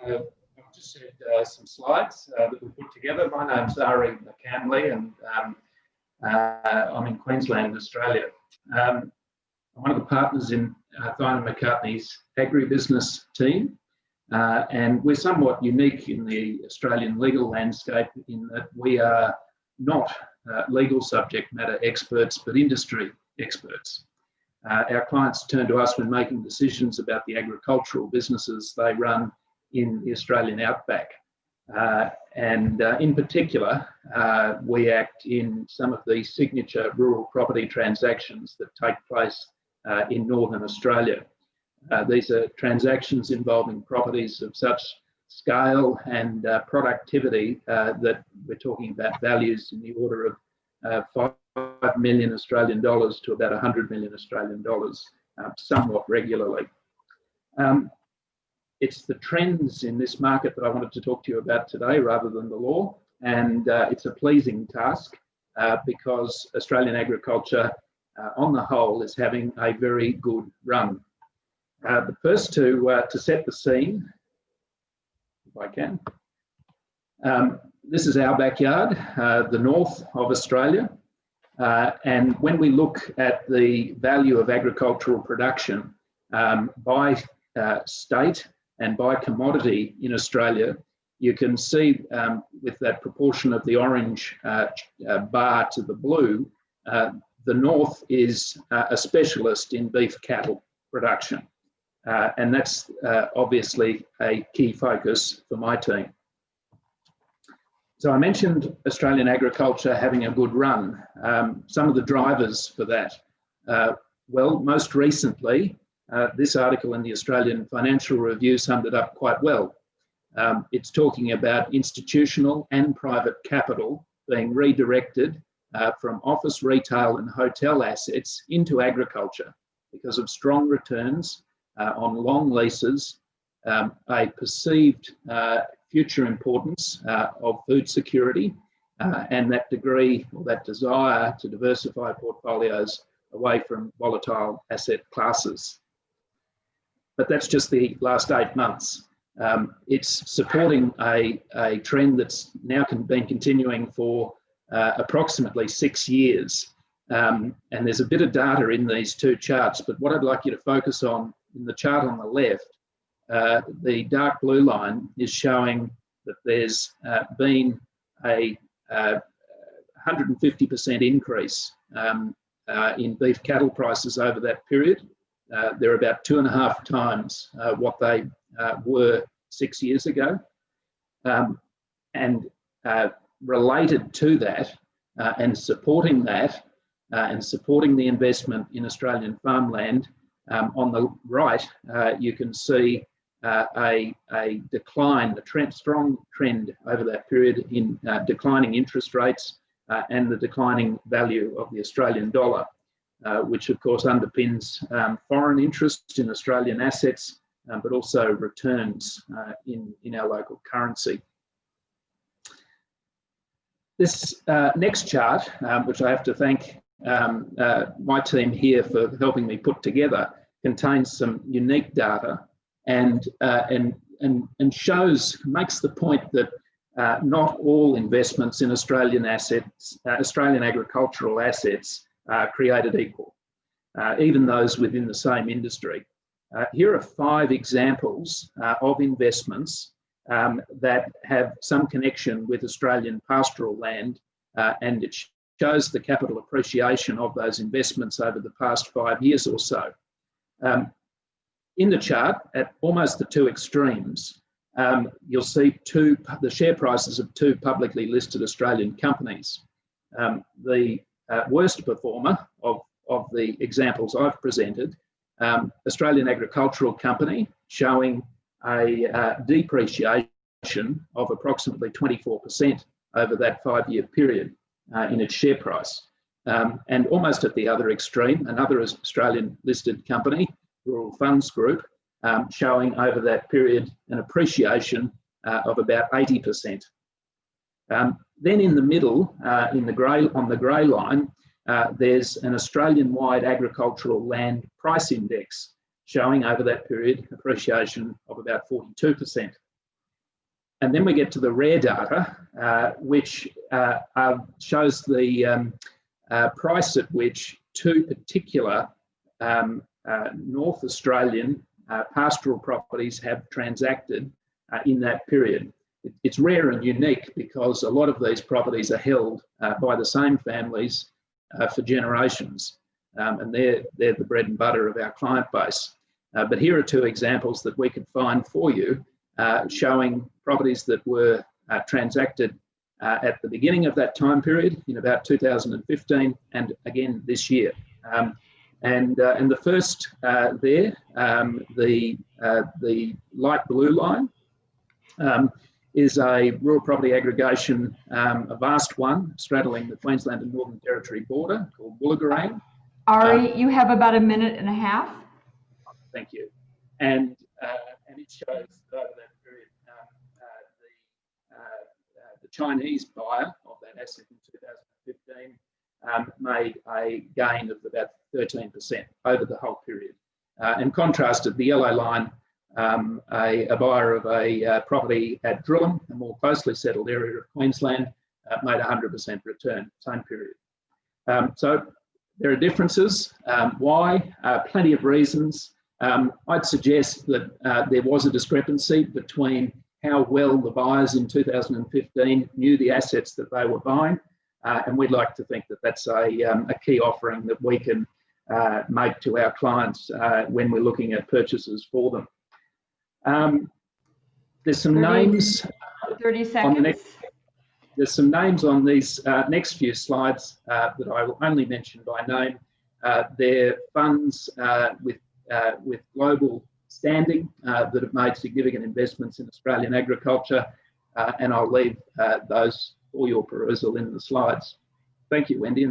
I've just said some slides that we put together. My name's Ari McCamley, and I'm in Queensland, Australia. I'm one of the partners in Thynne and Macartney's agribusiness team, and we're somewhat unique in the Australian legal landscape in that we are not legal subject matter experts, but industry experts. Our clients turn to us when making decisions about the agricultural businesses they run in the Australian outback. In particular, we act in some of the signature rural property transactions that take place in Northern Australia. These are transactions involving properties of such scale and productivity that we're talking about values in the order of 5 million Australian dollars to about 100 million Australian dollars, somewhat regularly. It's the trends in this market that I wanted to talk to you about today rather than the law, and it's a pleasing task because Australian agriculture on the whole is having a very good run. The first to set the scene, if I can, this is our backyard, the north of Australia. And when we look at the value of agricultural production by state and by commodity in Australia, you can see with that proportion of the orange bar to the blue, the north is a specialist in beef cattle production. And that's obviously a key focus for my team. So I mentioned Australian agriculture having a good run. Some of the drivers for that, well, most recently, this article in the Australian Financial Review summed it up quite well. It's talking about institutional and private capital being redirected from office, retail and hotel assets into agriculture because of strong returns on long leases, a perceived future importance of food security, and that degree or that desire to diversify portfolios away from volatile asset classes. But that's just the last 8 months. It's supporting a trend that's now been continuing for approximately 6 years. And there's a bit of data in these two charts, but what I'd like you to focus on in the chart on the left, the dark blue line is showing that there's been a 150% increase in beef cattle prices over that period. They're about 2.5 times what they were 6 years ago. And related to that and supporting that and supporting the investment in Australian farmland, on the right, you can see a decline, strong trend over that period in declining interest rates and the declining value of the Australian dollar, which of course underpins foreign interest in Australian assets, but also returns in our local currency. This next chart, which I have to thank my team here for helping me put together, contains some unique data and makes the point that not all investments in Australian assets, Australian agricultural assets, are created equal, even those within the same industry. Here are 5 examples of investments that have some connection with Australian pastoral land, and it shows the capital appreciation of those investments over the past 5 years or so. In the chart, at almost the two extremes, you'll see the share prices of 2 publicly listed Australian companies. The worst performer of the examples I've presented, Australian Agricultural Company, showing a depreciation of approximately 24% over that 5-year period in its share price. And almost at the other extreme, another Australian listed company, Rural Funds Group, showing over that period an appreciation of about 80%. Then in the middle, on the grey line, there's an Australian-wide agricultural land price index showing over that period appreciation of about 42%. And then we get to the rare data, which shows the price at which two particular North Australian pastoral properties have transacted in that period. It's rare and unique because a lot of these properties are held by the same families for generations, and they're the bread and butter of our client base. But here are two examples that we could find for you showing properties that were transacted at the beginning of that time period in about 2015 and again this year. And the first there, the light blue line, is a rural property aggregation, a vast one, straddling the Queensland and Northern Territory border called Woologarang. Ari, you have about 1.5 minutes. Thank you. And it shows that over that period, the Chinese buyer of that asset in 2015 made a gain of about 13% over the whole period. And contrasted, the yellow line, a buyer of a property at Drillam, a more closely settled area of Queensland, made 100% return, same period. So there are differences. Why? Plenty of reasons. I'd suggest that there was a discrepancy between how well the buyers in 2015 knew the assets that they were buying, and we'd like to think that that's a key offering that we can make to our clients when we're looking at purchases for them. There's some names. 30 seconds. There's some names on these next few slides that I will only mention by name. They're funds with global standing that have made significant investments in Australian agriculture, and I'll leave those for your perusal in the slides. Thank you, Wendy.